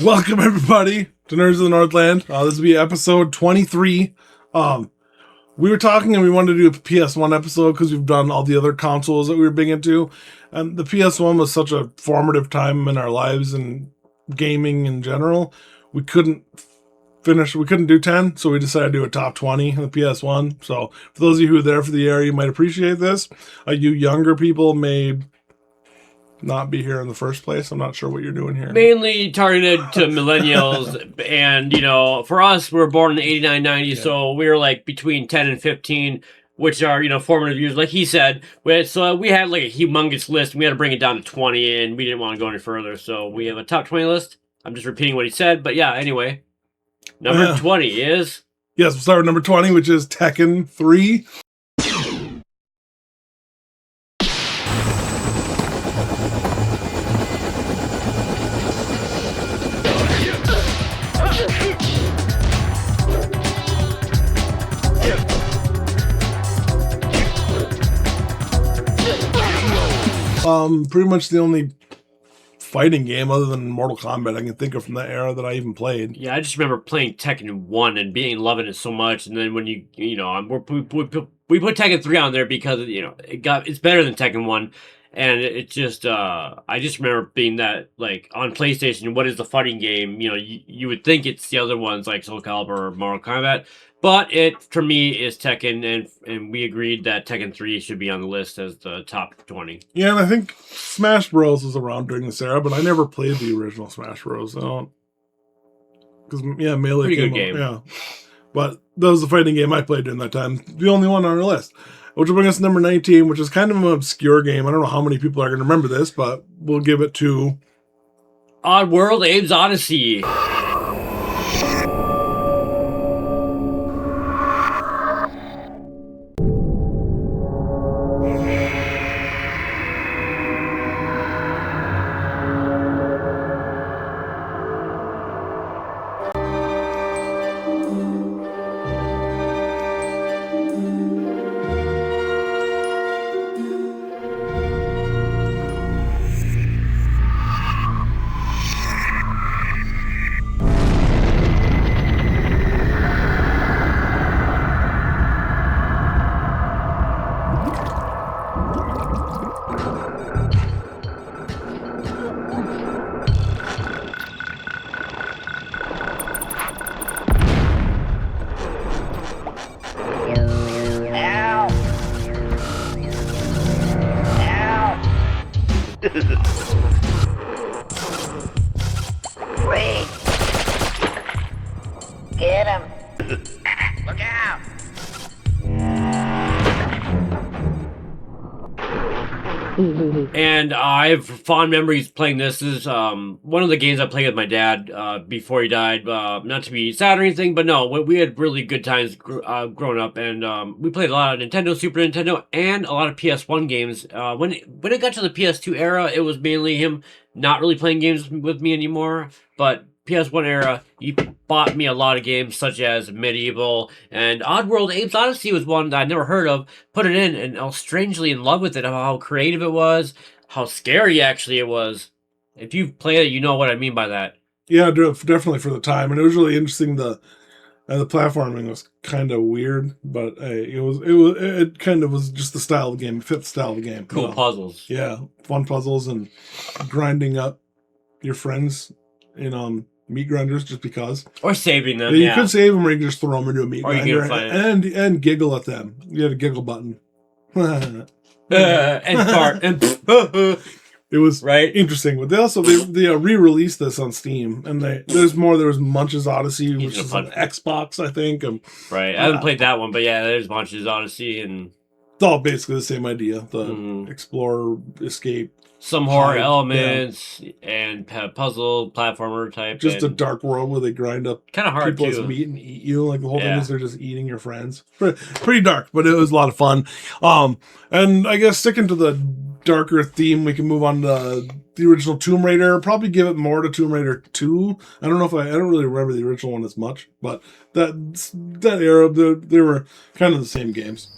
Welcome everybody to Nerds of the Northland. This will be episode 23. We were talking and we wanted to do a PS1 episode because we've done all the other consoles that we were big into. And the PS1 was such a formative time in our lives and gaming in general. We couldn't do 10, so we decided to do a top 20 on the PS1. So for those of you who are there for the year, you might appreciate this. You younger people may not be here in the first place. I'm not sure what you're doing here. Mainly targeted to millennials, and for us, we were born in 89, 90, so we were like between 10 and 15, which are formative years, like he said. So we had like a humongous list, and we had to bring it down to 20, and we didn't want to go any further, so we have a top 20 list. I'm just repeating what he said, but yeah. Anyway, number 20 is we'll start with number 20, which is Tekken 3. Pretty much the only fighting game other than Mortal Kombat I can think of from that era that I even played. Yeah, I just remember playing Tekken 1 and loving it so much, and then when we put Tekken 3 on there because it's better than Tekken 1, and it just I just remember being that, like, on PlayStation, what is the fighting game? You would think it's the other ones like Soul Calibur or Mortal Kombat, but it for me is Tekken, and we agreed that Tekken 3 should be on the list as the top 20. Yeah, and I think Smash Bros was around during this era, but I never played the original Smash Bros. Because Melee pretty came good game. Yeah, but that was the fighting game I played during that time. The only one on our list. Which will bring us to number 19, which is kind of an obscure game. I don't know how many people are going to remember this, but we'll give it to Oddworld, Abe's Oddysee. Wait! Get him! Look out! And I have fond memories playing this. This is one of the games I played with my dad before he died. Not to be sad or anything, but no, we had really good times growing up, and we played a lot of Nintendo, Super Nintendo, and a lot of PS1 games. When it got to the PS2 era, it was mainly him not really playing games with me anymore, but PS1 era, he bought me a lot of games such as Medieval and Oddworld. Abe's Oddysee was one that I'd never heard of. Put it in, and I was strangely in love with it, how creative it was, how scary actually it was. If you've played it, you know what I mean by that. Yeah, definitely for the time, and it was really interesting. The platforming was kind of weird, but it kind of was just the style of the game. It fit the style of the game. Cool puzzles. Yeah, fun puzzles and grinding up your friends in meat grinders just because. Or saving them. You could save them, or you could just throw them into a meat grinder and giggle at them. You had a giggle button. And fart and it was right interesting. But they re-released this on Steam, and there was Munch's Oddysee, which is on Xbox, I think. Right, I haven't played that one, but yeah, there's Munch's Oddysee, and it's all basically the same idea: the explore, escape. Some horror elements and puzzle platformer type. Just a dark world where they grind up kind of hard people's meat and eat you. Like the whole thing is they're just eating your friends. Pretty dark, but it was a lot of fun. And I guess sticking to the darker theme, we can move on to the original Tomb Raider. Probably give it more to Tomb Raider 2. I don't really remember the original one as much, but that era they were kind of the same games.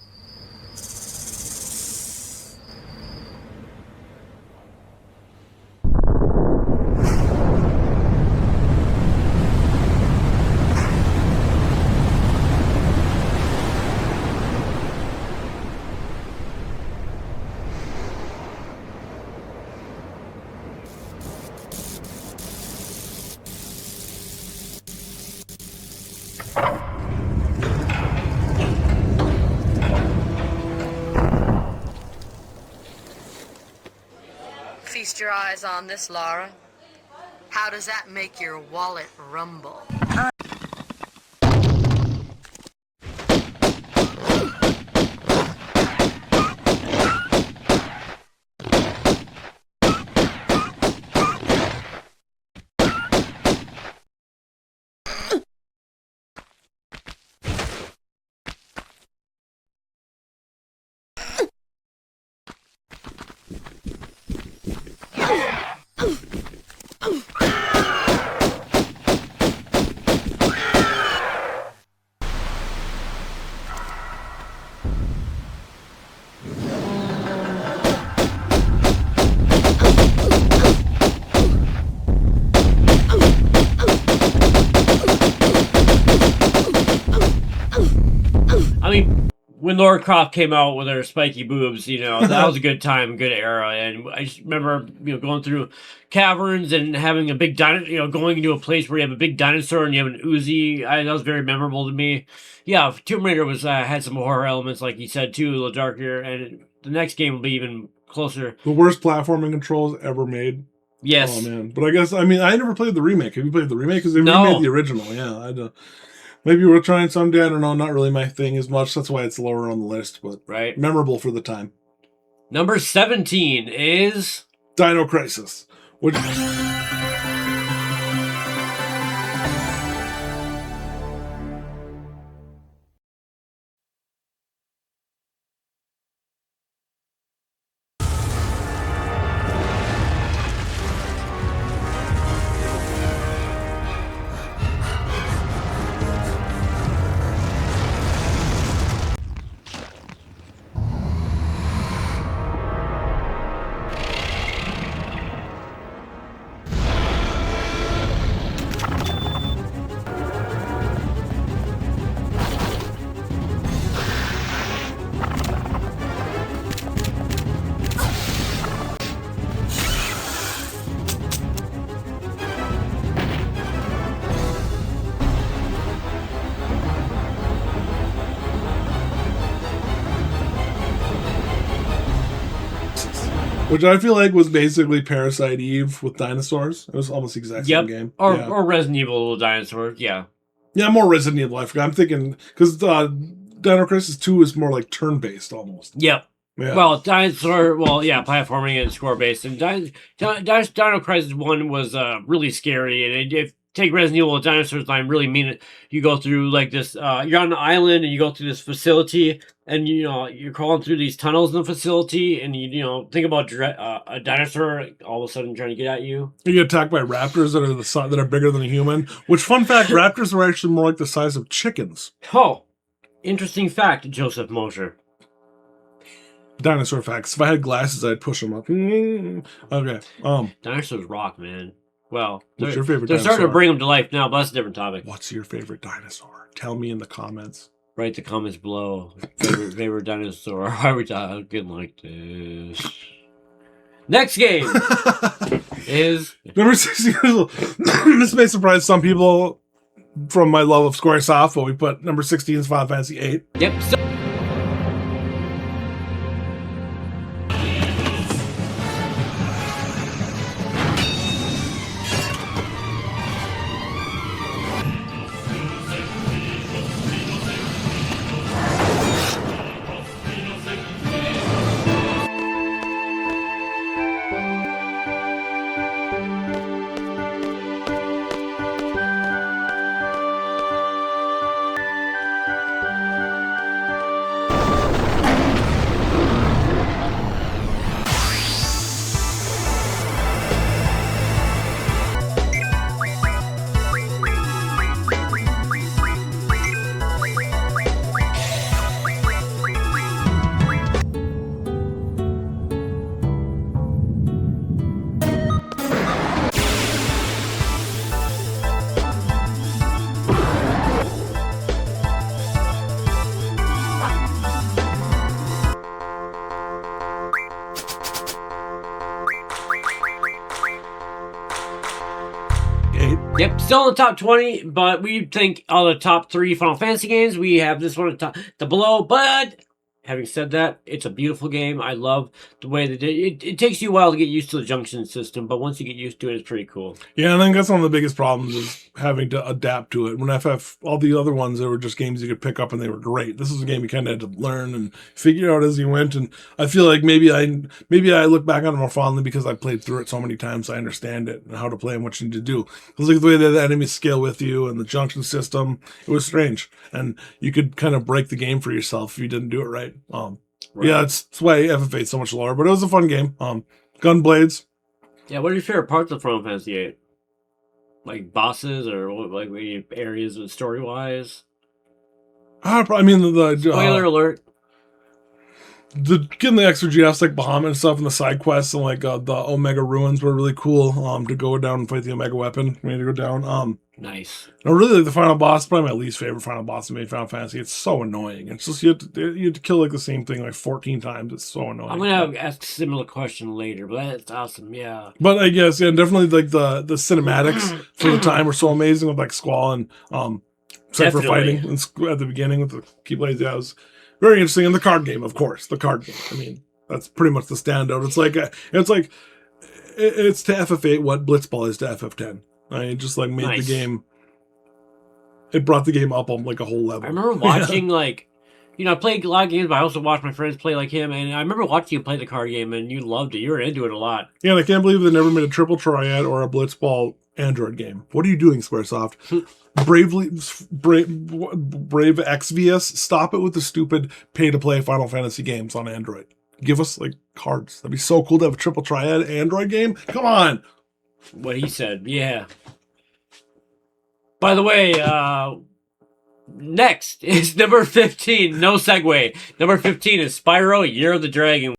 Feast your eyes on this, Lara. How does that make your wallet rumble? I mean, when Laura Croft came out with her spiky boobs, you know, that was a good time, good era. And I just remember, you know, going through caverns and having a big dinosaur, you know, going into a place where you have a big dinosaur and you have an Uzi. That was very memorable to me. Yeah, Tomb Raider was had some horror elements, like you said, too, a little darker. And the next game will be even closer. The worst platforming controls ever made. Yes. Oh, man. But I guess, I mean, I never played the remake. Have you played the remake? Because they remade the original. Yeah, I don't. Maybe we're trying someday. I don't know. Not really my thing as much. That's why it's lower on the list, but right, memorable for the time. Number 17 is Dino Crisis, which I feel like was basically Parasite Eve with dinosaurs. It was almost the exact same game. Or Resident Evil dinosaurs, yeah. Yeah, more Resident Evil. I forgot. I'm thinking, because Dino Crisis 2 is more like turn-based almost. Yep. Yeah. Well, platforming and score-based. And Dino Crisis 1 was really scary. And if take Resident Evil Dinosaurs line, really mean it. You go through like this, you're on an island and you go through this facility and, you know, you're crawling through these tunnels in the facility and you know, think about a dinosaur all of a sudden trying to get at you. You get attacked by raptors that are bigger than a human, which, fun fact, raptors are actually more like the size of chickens. Oh, interesting fact, Joseph Mosier. Dinosaur facts. If I had glasses, I'd push them up. Okay. Dinosaurs rock, man. Well, what's your favorite they're dinosaur? starting to bring them to life now, but that's a different topic. What's your favorite dinosaur? Tell me in the comments. Write the comments below. Favorite dinosaur. Why are we talking like this? Next game is number 16. This may surprise some people from my love of Squaresoft, but we put number 16 is Final Fantasy VIII. Yep. Yep, still in the top 20, but we think all the top 3 Final Fantasy games, we have this one at the below, but having said that, it's a beautiful game. I love the way that it takes you a while to get used to the junction system, but once you get used to it, it's pretty cool. Yeah, and I think that's one of the biggest problems is having to adapt to it. When FF, all the other ones, they were just games you could pick up and they were great. This is a game you kind of had to learn and figure out as you went. And I feel like maybe I look back on it more fondly because I played through it so many times. I understand it and how to play and what you need to do. Because like the way that the enemies scale with you and the junction system, it was strange, and you could kind of break the game for yourself if you didn't do it right. Right. Yeah, it's why FF8 is so much lower, but it was a fun game. Gunblades. Yeah, what are your favorite parts of Final Fantasy VIII? Like bosses or like maybe areas of story wise? I mean, Spoiler alert. Getting the extra GFs like Bahamut and stuff and the side quests and like the Omega ruins were really cool. To go down and fight the Omega weapon. We had to go down. Nice. I really like the final boss. Probably my least favorite final boss in Final Fantasy. It's so annoying. It's just you have to kill like the same thing like 14 times. It's so annoying. I'm gonna ask a similar question later, but that's awesome. Yeah. But I guess definitely like the cinematics for the time were so amazing with like Squall and Cypher fighting at the beginning with the Keyblades. Yeah, it was very interesting. And the card game, of course, the card game. I mean, that's pretty much the standout. It's to FF8 what Blitzball is to FF10. I just like made the game. It brought the game up on like a whole level. I remember watching I played a lot of games, but I also watched my friends play like him, and I remember watching you play the card game, and you loved it. You were into it a lot. Yeah, and I can't believe they never made a triple triad or a Blitzball Android game. What are you doing, Squaresoft? Brave XVS, stop it with the stupid pay-to-play Final Fantasy games on Android. Give us like cards. That'd be so cool to have a triple triad Android game. Come on. What he said, yeah. By the way, next is number 15. No segue. Number 15 is Spyro, Year of the Dragon.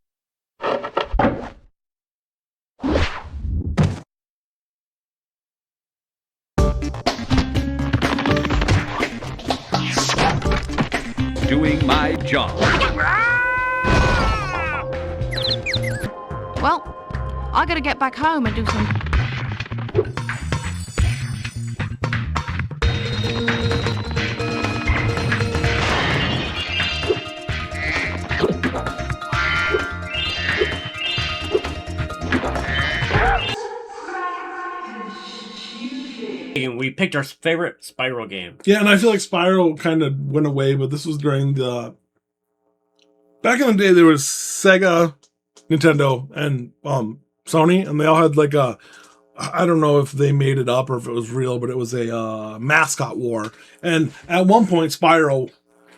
Doing my job. Well, I gotta get back home and do some... We picked our favorite Spyro game. Yeah, and I feel like Spyro kind of went away, but this was during the... Back in the day, there was Sega, Nintendo, and Sony, and they all had like a... I don't know if they made it up or if it was real, but it was a mascot war. And at one point, Spyro...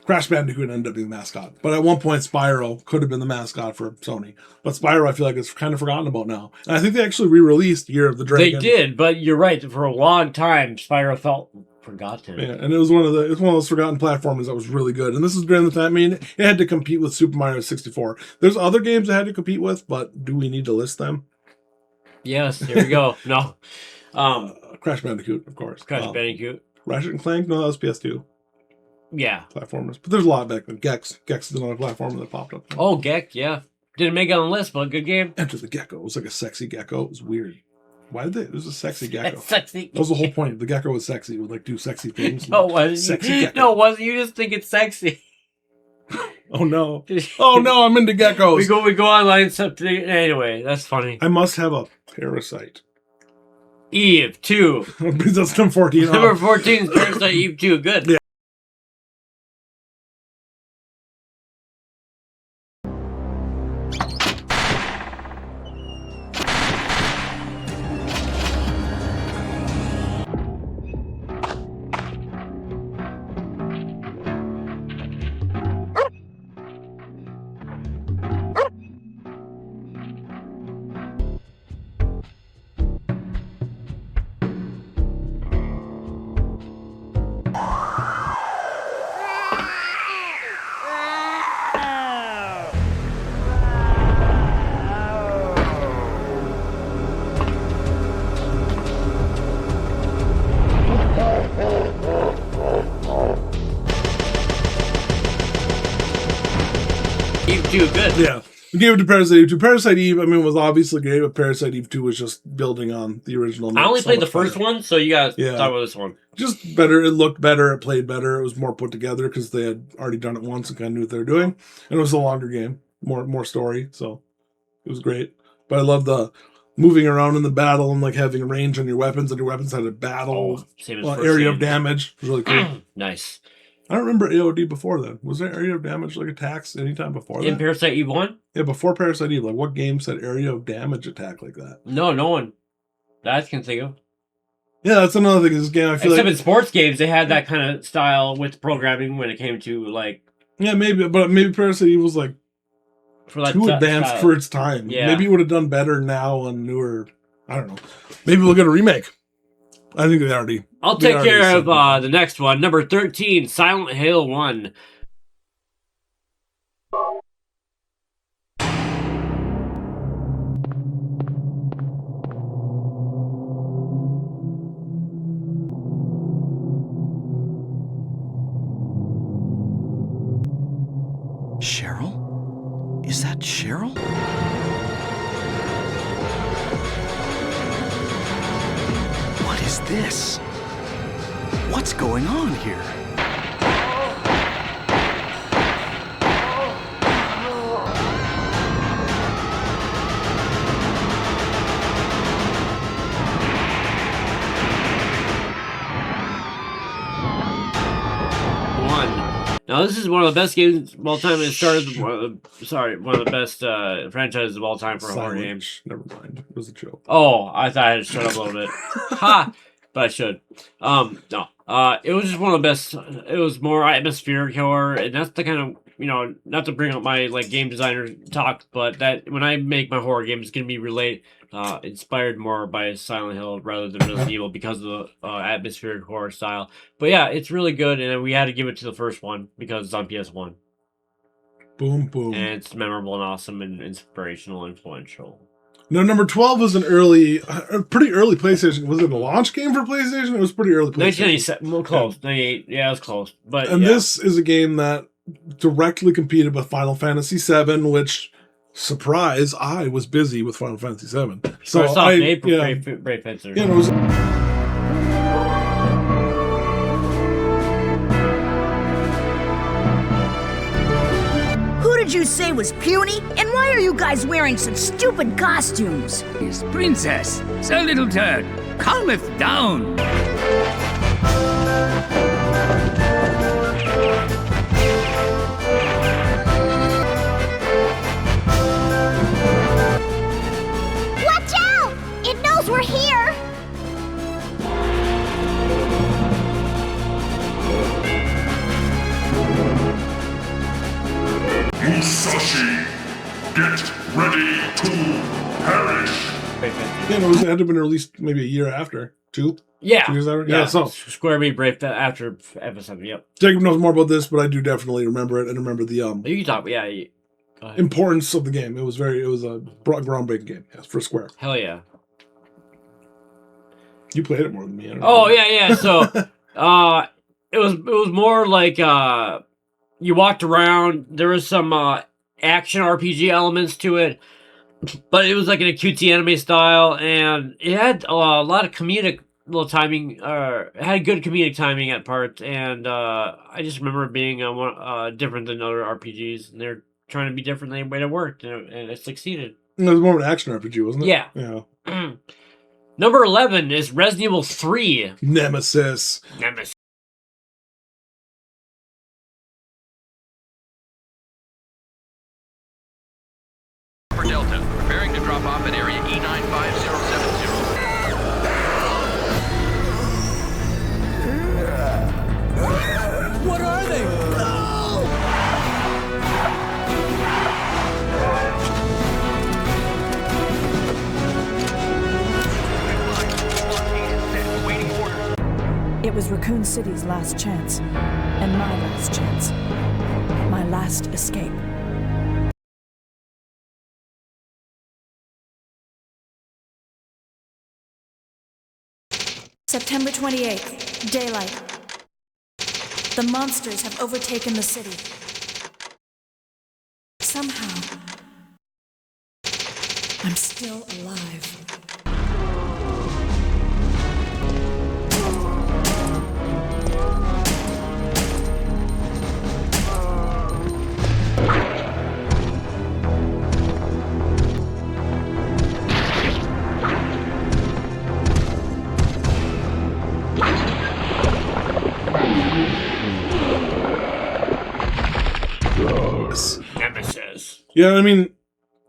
Crash Bandicoot ended up being the mascot. But at one point, Spyro could have been the mascot for Sony. But Spyro, I feel like it's kind of forgotten about now. And I think they actually re-released Year of the Dragon. They did, but you're right. For a long time, Spyro felt forgotten. Yeah, and it was one of those forgotten platformers that was really good. And this is during the time, I mean, it had to compete with Super Mario 64. There's other games it had to compete with, but do we need to list them? Yes, here we go. No. Crash Bandicoot, of course. Crash Bandicoot. Ratchet and Clank? No, that was PS2. Yeah. Platformers. But there's a lot back then. Gex is another platformer that popped up. Oh, Gex, yeah. Didn't make it on the list, but good game. Enter the Gecko. It was like a sexy gecko. It was weird. Why did they? It was a sexy gecko. Sexy. That was the whole point. The gecko was sexy. It would like do sexy things. No, it wasn't. Sexy gecko. No, it wasn't. You just think it's sexy. Oh no. Oh no, I'm into geckos. we go online something. Anyway, that's funny. I must have a parasite. Eve 2. That's number 14. Number 14 is Parasite Eve 2. Good. Yeah. gave it to Parasite Eve 2. Parasite Eve, I mean, was obviously great, but Parasite Eve 2 was just building on the original. I only played the first one, so you guys talk about this one. Just better. It looked better. It played better. It was more put together because they had already done it once and kind of knew what they were doing. And it was a longer game, more story. So it was great. But I love the moving around in the battle and like having range on your weapons, and your weapons had a battle area of damage. It was really cool. Nice. I don't remember AOD before then. Was there area of damage like attacks anytime before that? In Parasite Eve 1? Yeah, before Parasite Eve. Like what game said area of damage attack like that? No one that I can think of. Yeah, that's another thing. This game, I feel Except in sports games, they had that kind of style with programming when it came to like. Yeah, maybe Parasite Eve was like for that too advanced for its time. Yeah. Maybe it would have done better now and newer. I don't know. Maybe we'll get a remake. I think they already. I'll take care of the next one. Number 13, Silent Hill 1. Cheryl? Is that Cheryl? What is this? What's going on here? Now, this is one of the best games of all time, and it started one of the best franchises of all time for a horror game. Never mind. It was a joke. Oh, I thought I had to shut up a little bit. Ha! But I should. No. It was just one of the best. It was more atmospheric horror, and that's the kind of, not to bring up my like game designer talk, but that when I make my horror game, it's going to be inspired more by Silent Hill rather than Resident Evil because of the atmospheric horror style. But yeah, it's really good, and we had to give it to the first one because it's on PS1. Boom, boom. And it's memorable and awesome and inspirational and influential. No, number 12 was a pretty early PlayStation. Was it a launch game for PlayStation? It was pretty early PlayStation. 1997, well, close. 98, yeah, it was close. And this is a game that directly competed with Final Fantasy VII, which, surprise, I was busy with Final Fantasy VII. So Brave Fencer. Yeah, it was. Who did you say was puny? And why are you guys wearing such stupid costumes? Princess, so little turd, calmeth down. Watch out! It knows we're here! Musashi, get ready to perish. Yeah, it had to have been released maybe a year after. 2 Yeah. 2 years after? Yeah, so. Square Me Brave after episode, yep. Jacob knows more about this, but I do definitely remember it and remember the You can talk, importance of the game. It was a groundbreaking game, yes, for Square. Hell yeah. You played it more than me. I don't know. Yeah. So, it was more like you walked around. There was some action RPG elements to it, but it was like in a cutesy anime style, and it had a lot of comedic little timing. It had good comedic timing at parts, and I just remember it being different than other RPGs, and they're trying to be different than the way it worked, and it succeeded. It was more of an action RPG, wasn't it? Yeah. Number 11 is Resident Evil 3. Nemesis. For Delta, preparing to drop off at area E95070. What are they? It was Raccoon City's last chance, and my last chance. My last escape. September 28th, daylight. The monsters have overtaken the city. Somehow, I'm still alive. Nemesis. Yeah, I mean,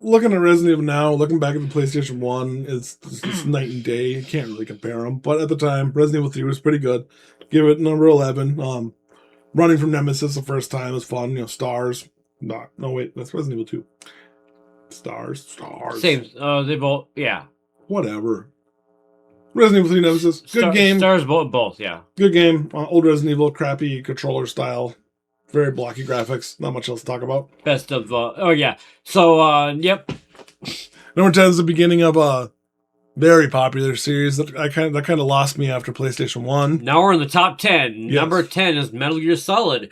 looking at Resident Evil now, looking back at the PlayStation 1, it's night and day. You can't really compare them. But at the time, Resident Evil 3 was pretty good. Give it number 11. Running from Nemesis the first time was fun. You know, stars. No, wait, that's Resident Evil 2. Stars. Same. They both, yeah. Whatever. Resident Evil 3 Nemesis. Good game. Stars both, yeah. Good game. Old Resident Evil, crappy controller style. Very blocky graphics. Not much else to talk about. Best of, oh yeah. So, yep. Number 10 is the beginning of a very popular series that kind of lost me after PlayStation 1. Now we're in the top 10. Yes. Number 10 is Metal Gear Solid.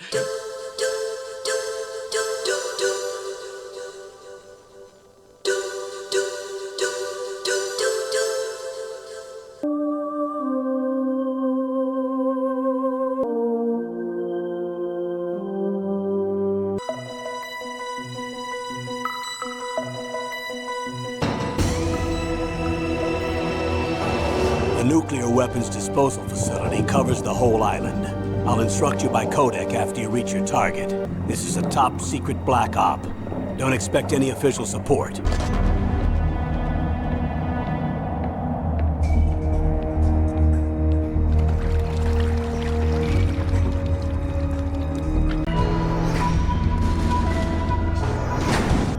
The nuclear weapons disposal facility covers the whole island. I'll instruct you by codec after you reach your target. This is a top secret black op. Don't expect any official support.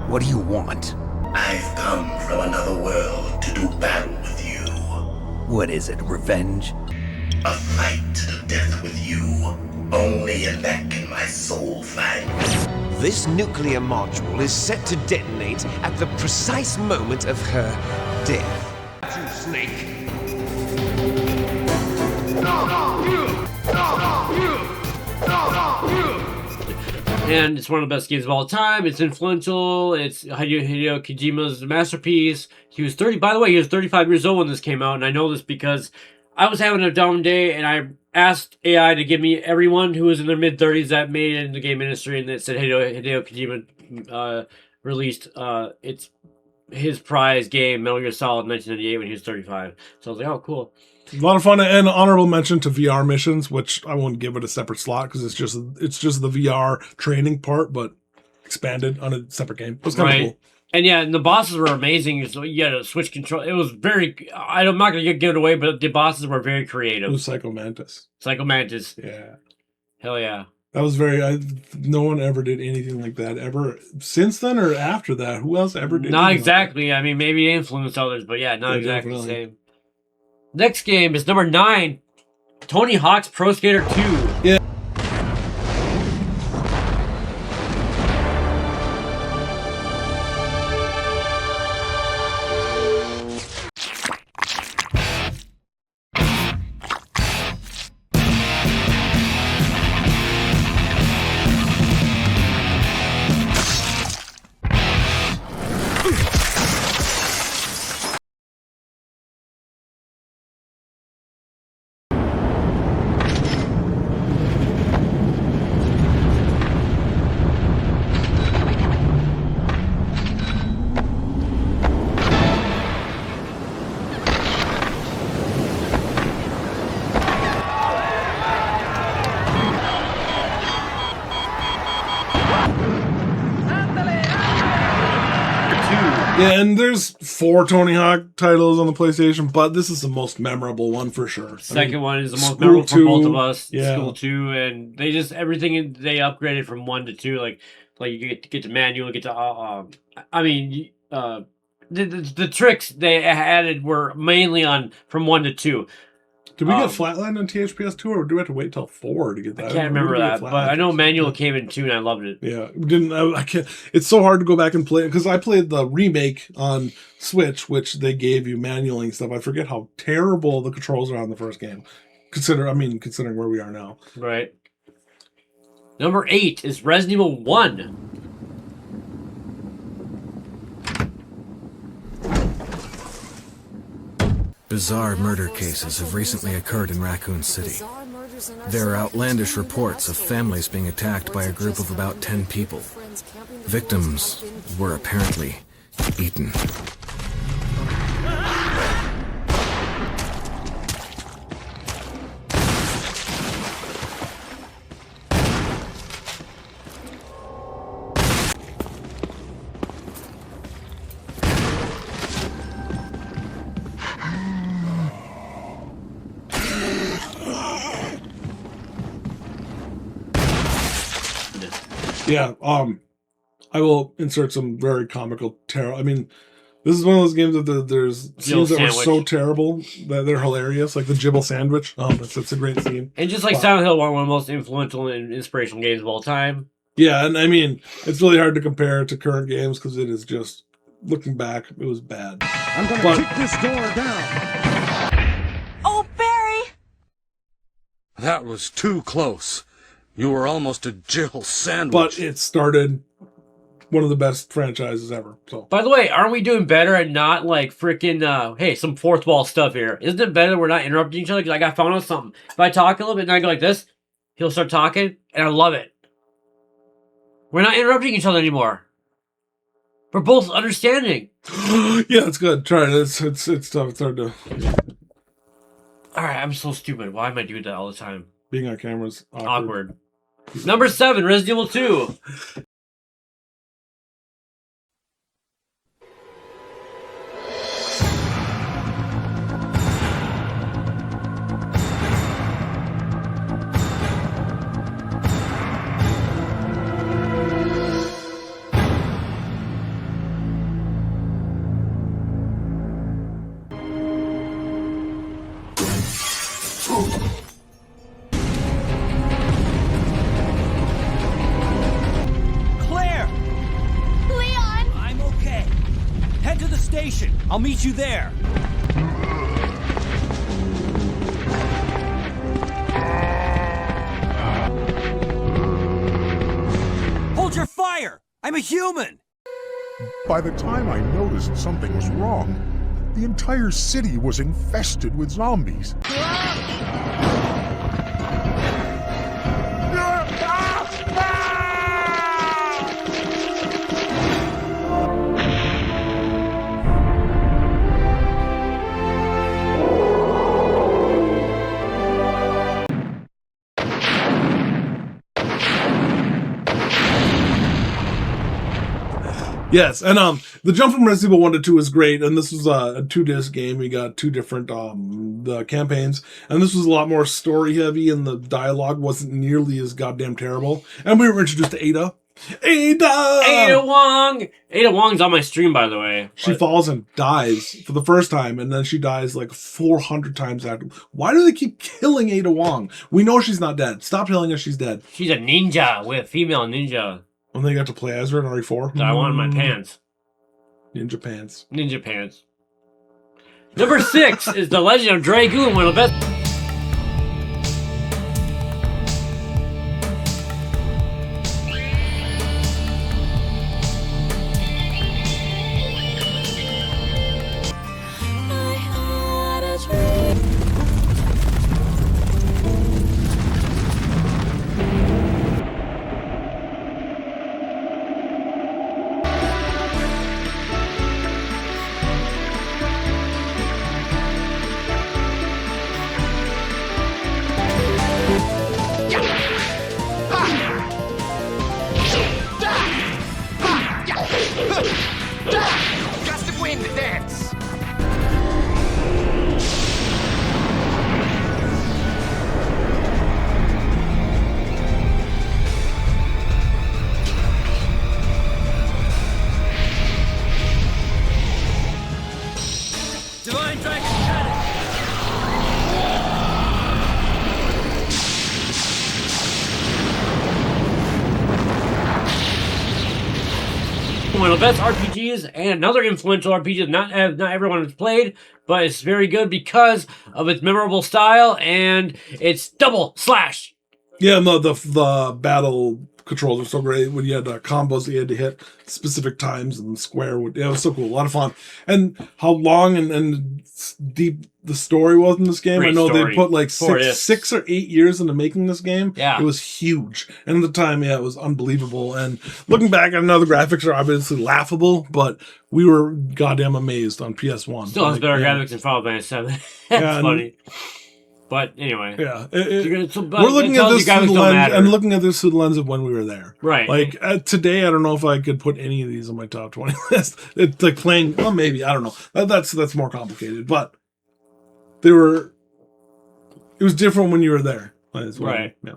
What do you want? I've come from another world to do battle with you. What is it, revenge? A fight to the death with you. Only in that can my soul find. This nuclear module is set to detonate at the precise moment of her death. You snake! And it's one of the best games of all time. It's influential. It's Hideo Kojima's masterpiece. He was 30. By the way, he was 35 years old when this came out, and I know this because I was having a down day, and I asked AI to give me everyone who was in their mid-30s that made it in the game industry, and it said Hideo Kojima released it's his prize game, Metal Gear Solid, 1998, when he was 35. So I was like, oh, cool. A lot of fun, and honorable mention to VR missions, which I won't give it a separate slot because it's just the VR training part, but expanded on a separate game. It was kind of cool. And yeah, and the bosses were amazing. So you had to switch control. It was very. I'm not going to give it away, but the bosses were very creative. It was Psycho Mantis. Psycho Mantis. Yeah. Hell yeah. That was no one ever did anything like that ever since then or after that. Who else ever did? Not exactly. I mean, maybe it influenced others, but yeah, not exactly the same. Next game is number 9, Tony Hawk's Pro Skater 2. Yeah. Yeah, and there's 4 Tony Hawk titles on the PlayStation, but this is the most memorable one for sure. Second one is the most memorable for both of us. Yeah. School 2, and they just everything they upgraded from 1 to 2. Like you get to manual, get to the tricks they added were mainly on from 1 to 2. Did we get Flatline on THPS 2, or do we have to wait till 4 to get that? I can't remember that, but I know manual came in 2 and I loved it. Yeah, I can't. It's so hard to go back and play because I played the remake on Switch, which they gave you manually and stuff. I forget how terrible the controls are on the first game. Considering where we are now. Right. Number 8 is Resident Evil 1. Bizarre murder cases have recently occurred in Raccoon City. There are outlandish reports of families being attacked by a group of about 10 people. Victims were apparently eaten. Yeah, I will insert some very comical terror. I mean, this is one of those games that there's scenes that were so terrible that they're hilarious, like the Jibble Sandwich. That's a great scene. And just like Silent Hill, one of the most influential and inspirational games of all time. Yeah, and I mean, it's really hard to compare it to current games because it is just, looking back, it was bad. I'm gonna kick this door down. Oh, Barry! That was too close. You were almost a Jill sandwich. But it started one of the best franchises ever. So, by the way, aren't we doing better at not like freaking hey, some fourth wall stuff here? Isn't it better that we're not interrupting each other? Because I got found on something. If I talk a little bit and I go like this, he'll start talking, and I love it. We're not interrupting each other anymore. We're both understanding. Yeah, it's good. Try it. It's tough. It's hard to. Alright, I'm so stupid. Why am I doing that all the time? Being on camera's awkward. Number 7, Resident Evil 2. I'll meet you there. Hold your fire! I'm a human! By the time I noticed something was wrong, the entire city was infested with zombies. Yes, and the jump from Resident Evil 1 to 2 is great, and this was a 2-disc game. We got 2 different the campaigns, and this was a lot more story heavy, and the dialogue wasn't nearly as goddamn terrible. And we were introduced to Ada. Ada Wong! Ada Wong's on my stream, by the way. She falls and dies for the first time, and then she dies like 400 times after. Why do they keep killing Ada Wong? We know she's not dead. Stop telling us she's dead. She's a ninja. With female ninja. When they got to play as her in RE4. I wanted my pants. Ninja pants. Ninja pants. Number 6 is The Legend of Dragoon, one of the best. Gust of wind, dance! Divine Dragon Cannon! One of the best RPGs and another influential RPG that not everyone has played, but it's very good because of its memorable style and its double slash. Yeah, no, the battle controls were so great when you had combos that you had to hit specific times and square. Yeah, it was so cool. A lot of fun. And how long and deep the story was in this game. Great I know story. they put like 6 or 8 years into making this game. Yeah. It was huge. And at the time, yeah, it was unbelievable. And looking back, I know the graphics are obviously laughable, but we were goddamn amazed on PS1. Still has better graphics than Final Fantasy VII. That's funny. But anyway, yeah, we're looking at this through the lens, and looking at this through the lens of when we were there. Right. Like today, I don't know if I could put any of these on my top 20 list. It's like playing. Well, maybe I don't know. That's more complicated. But they were. It was different when you were there. Right. Yeah.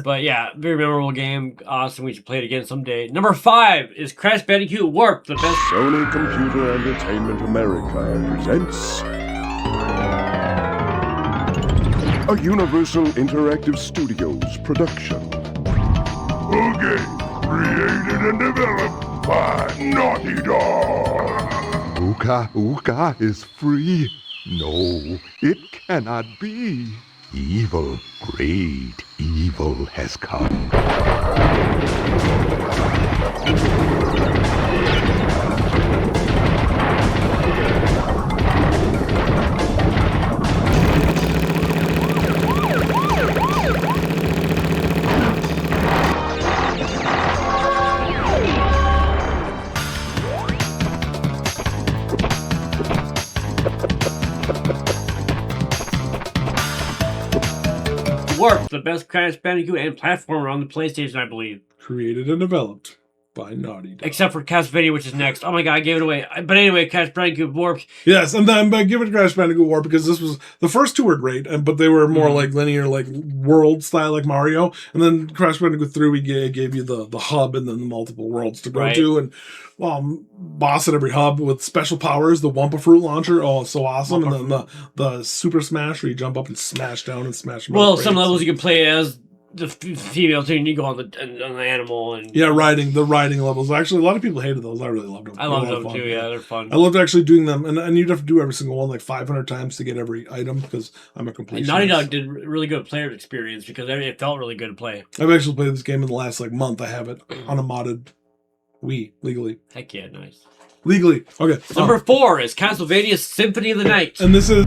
But yeah, very memorable game. Awesome. We should play it again someday. Number 5 is Crash Bandicoot Warped, the best. Sony Computer Entertainment America presents a Universal Interactive Studios production. A game created and developed by Naughty Dog. Ooka Ooka is free. No, it cannot be. Evil, great evil has come. Warped, the best Crash Bandicoot and platformer on the PlayStation, I believe. Created and developed by Naughty Dog. Except for Castlevania, which is next. Oh my god, I gave it away. But anyway, Crash Bandicoot Warped. Yes, and then give it Crash Bandicoot Warped because this was the first two were great, but they were more like linear, like world style, like Mario. And then Crash Bandicoot 3, we gave you the hub and then the multiple worlds to go to, and boss at every hub with special powers. The Wumpa Fruit launcher, so awesome, and then the Super Smash where you jump up and smash down and smash. Well, some levels you can play as the female too, and you go on the animal and the riding levels. Actually, a lot of people hated those. I really loved them. I loved them too. Yeah, they're fun. I loved actually doing them, and you'd have to do every single one like 500 times to get every item because I'm a completionist. Naughty Dog did really good player experience because it felt really good to play. I've actually played this game in the last month. I have it on a modded Wii legally. Heck yeah, nice. Legally. Okay. Number 4 is Castlevania Symphony of the Night, and this is.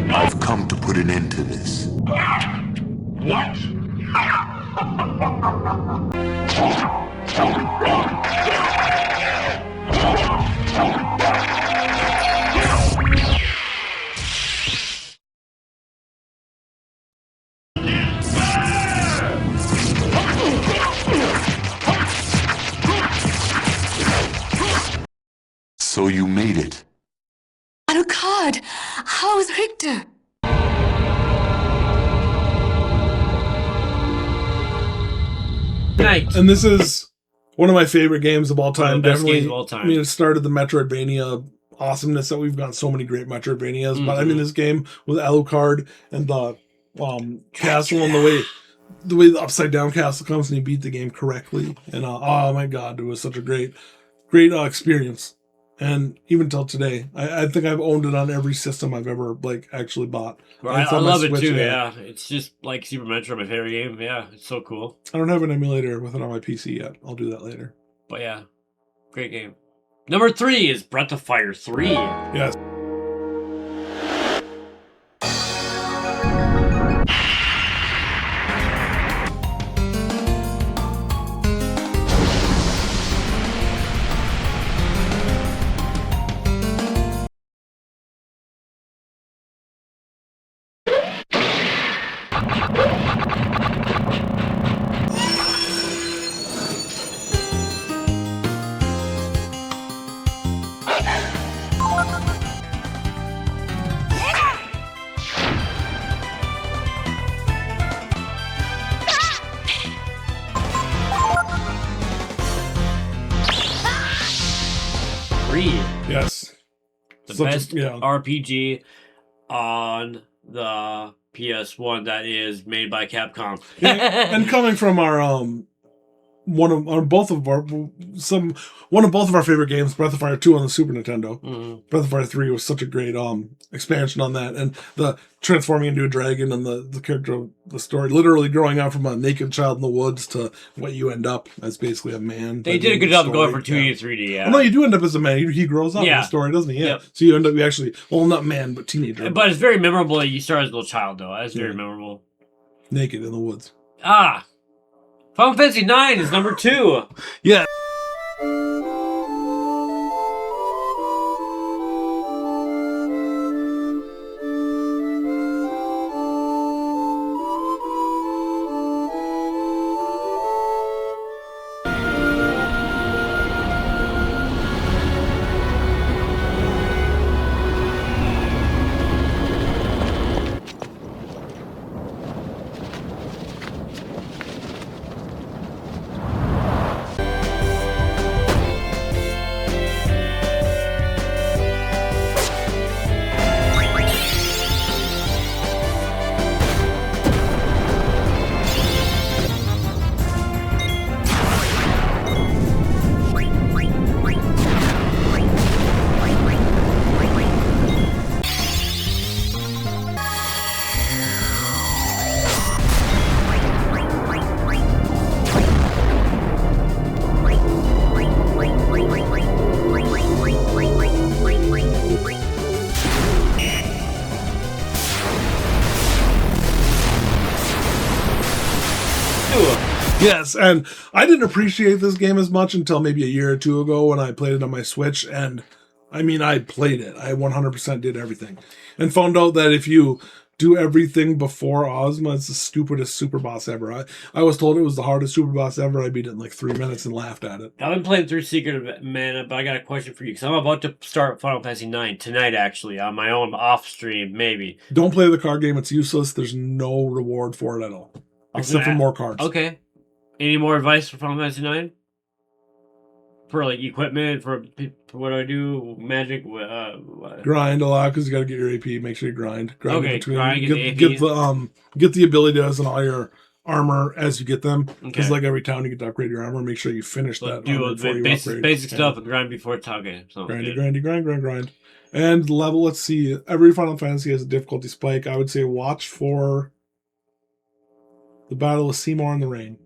I've come to put an end to this. What? So you made it. Alucard, how's Richter? Night. And this is one of my favorite games of all time. Best Definitely, games of all time. I mean, it started the Metroidvania awesomeness that we've got so many great Metroidvanias. But I mean, this game with Alucard and the castle and the way the upside down castle comes and you beat the game correctly. And oh my god, it was such a great experience. And even till today, I think I've owned it on every system I've ever actually bought. Right, I love it too. Yeah, it's just like Super Metro, my favorite game. Yeah, it's so cool. I don't have an emulator with it on my PC yet. I'll do that later. But yeah, great game. Number 3 is Breath of Fire 3. Yes. 3. Yes. The best RPG on the PS1 that is made by Capcom. And coming from our one of both of our favorite games, Breath of Fire 2 on the Super Nintendo. Breath of Fire 3 was such a great expansion on that, and the transforming into a dragon and the character of the story, literally growing out from a naked child in the woods to what you end up as basically a man. They did a good job going for 2D to 3D, yeah. Well, no, you do end up as a man. He grows up in the story, doesn't he? Yeah. Yep. So you end up actually, well, not man, but teenager. But it's very memorable that you start as a little child, though. That's very memorable. Naked in the woods. Final Fantasy IX is number 2. Yeah. Yes, and I didn't appreciate this game as much until maybe a year or two ago when I played it on my Switch, and I mean, I played it. I 100% did everything. And found out that if you do everything before Ozma, it's the stupidest super boss ever. I was told it was the hardest super boss ever. I beat it in like 3 minutes and laughed at it. I've been playing through Secret of Mana, but I got a question for you, because I'm about to start Final Fantasy IX tonight, actually, on my own off-stream, maybe. Don't play the card game. It's useless. There's no reward for it at all. Except for more cards. Okay. Any more advice for Final Fantasy IX? For like equipment, for what do I do? Magic? Grind a lot because you got to get your AP. Make sure you grind. Okay, grind, get the abilities and all your armor as you get them. Because like every town you get to upgrade your armor. Make sure you finish that. Do basic stuff and grind before target. Grind. And level. Let's see. Every Final Fantasy has a difficulty spike. I would say watch for the Battle of Seymour in the Rain.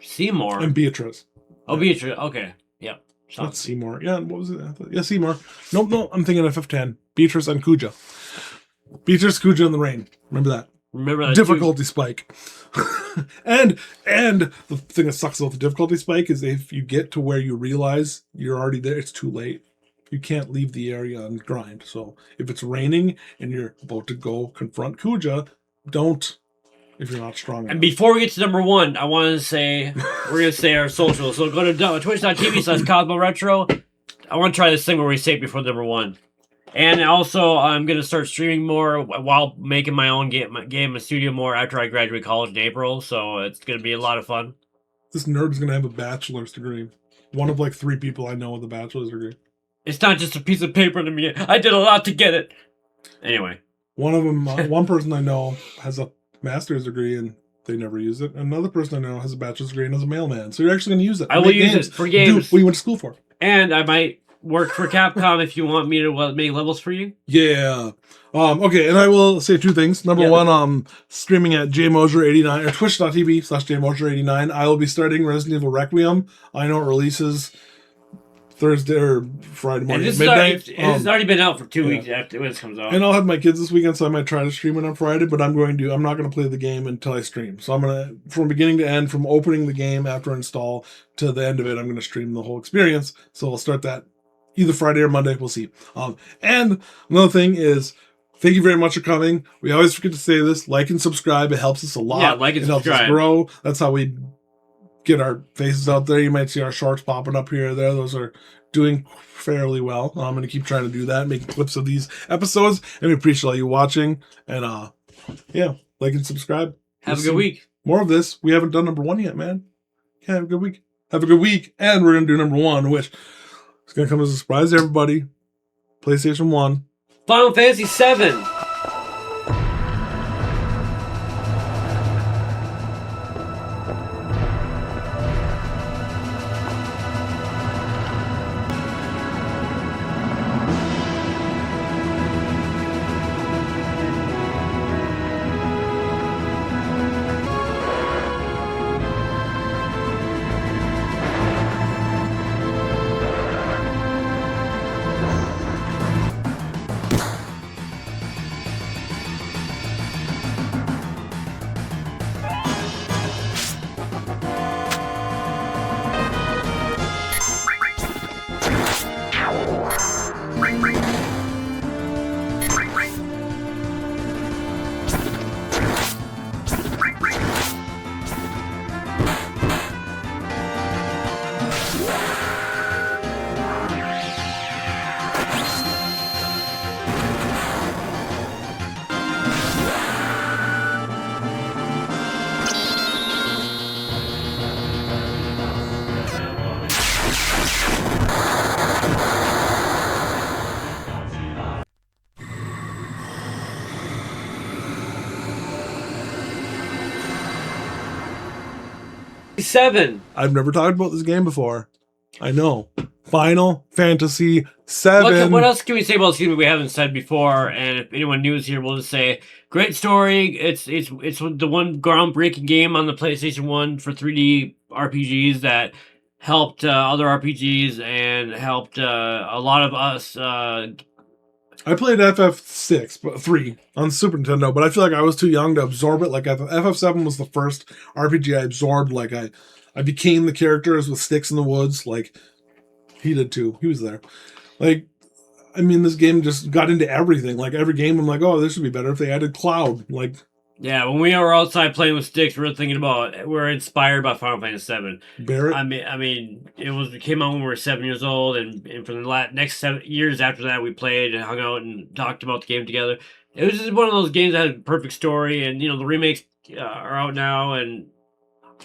Seymour and Beatrice. Oh, Beatrice. Okay. Yep. Not Seymour. Yeah, what was it? Yeah, Seymour. No, I'm thinking of FF10. Beatrice and Kuja. Beatrice, Kuja in the Rain. Remember that. Difficulty spike. and the thing that sucks about the difficulty spike is if you get to where you realize you're already there, it's too late. You can't leave the area and grind. So if it's raining and you're about to go confront Kuja, don't. If you're not strong enough. And before we get to number 1, I want to say, we're going to say our socials. So go to twitch.tv/CosmoRetro. I want to try this thing where we say it before number 1. And also, I'm going to start streaming more while making my own game in the studio more after I graduate college in April. So it's going to be a lot of fun. This nerd's going to have a bachelor's degree. One of like 3 people I know with a bachelor's degree. It's not just a piece of paper to me. I did a lot to get it. Anyway. One of them, one person I know has a master's degree and they never use it. Another person I know has a bachelor's degree and is a mailman. So you're actually going to use it. I will use it for games. Do what you went to school for. And I might work for Capcom if you want me to make levels for you. Yeah. Okay, and I will say 2 things. Number 1, streaming at jmosier89 or twitch.tv/jmosier89. I will be starting Resident Evil Requiem. I know it releases Thursday or Friday morning at midnight. It's already been out for 2 weeks after when it comes out. And I'll have my kids this weekend, so I might try to stream it on Friday, but I'm not going to play the game until I stream. So I'm going to, from beginning to end, from opening the game after install to the end of it, I'm going to stream the whole experience. So I'll start that either Friday or Monday. We'll see. And another thing is, thank you very much for coming. We always forget to say this. Like and subscribe. It helps us a lot. Yeah, like and subscribe. It helps us grow. That's how we get our faces out there. You might see our shorts popping up here or there. Those are doing fairly well. I'm going to keep trying to do that, making clips of these episodes, and we appreciate all you watching. And yeah, like and subscribe. Have a good week. More of this. We haven't done number 1 yet, man. Yeah, have a good week. Have a good week. And we're going to do number 1, which It's going to come as a surprise to everybody. PlayStation 1. Final Fantasy VII. VII. I've never talked about this game before. I know. Final Fantasy VII. What else can we say about this game that we haven't said before? And if anyone new is here, we'll just say, great story. It's the one groundbreaking game on the PlayStation 1 for 3D RPGs that helped other RPGs and helped a lot of us. I played FF6, but 3 on Super Nintendo, but I feel like I was too young to absorb it. Like FF7 was the first RPG I absorbed. Like I became the characters with sticks in the woods. Like he did too. He was there. Like, I mean, this game just got into everything. Like every game, I'm like, oh, this would be better if they added Cloud. Like, yeah, when we were outside playing with sticks, we were inspired by Final Fantasy VII. Barrett? I mean, it came out when we were 7 years old, and for the next 7 years after that, we played and hung out and talked about the game together. It was just one of those games that had a perfect story, and the remakes are out now. And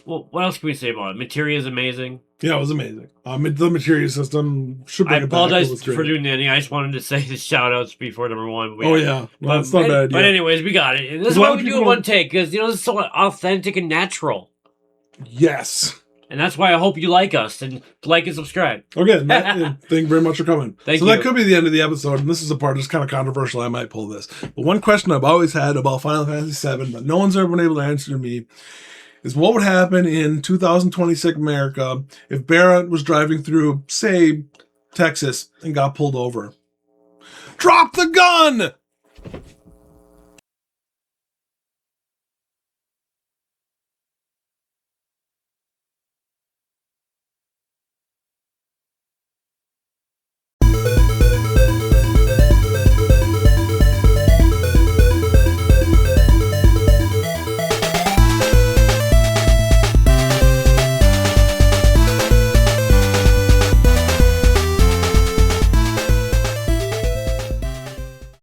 what else can we say about it? Materia is amazing. Yeah, it was amazing. The Materia system should bring I it back. apologize for doing the ending. I just wanted to say the shout outs before number one. Yeah. Well, it's not a bad idea. But anyways, we got it. And this is why we do it one take, because this is so authentic and natural. Yes. And that's why I hope you like us and like and subscribe. Okay, thank you very much for coming. Thank you. That could be the end of the episode, and this is a part that's kind of controversial. I might pull this. But one question I've always had about Final Fantasy VII, but no one's ever been able to answer to me, is what would happen in 2026 America if Barrett was driving through, say, Texas and got pulled over? Drop the gun!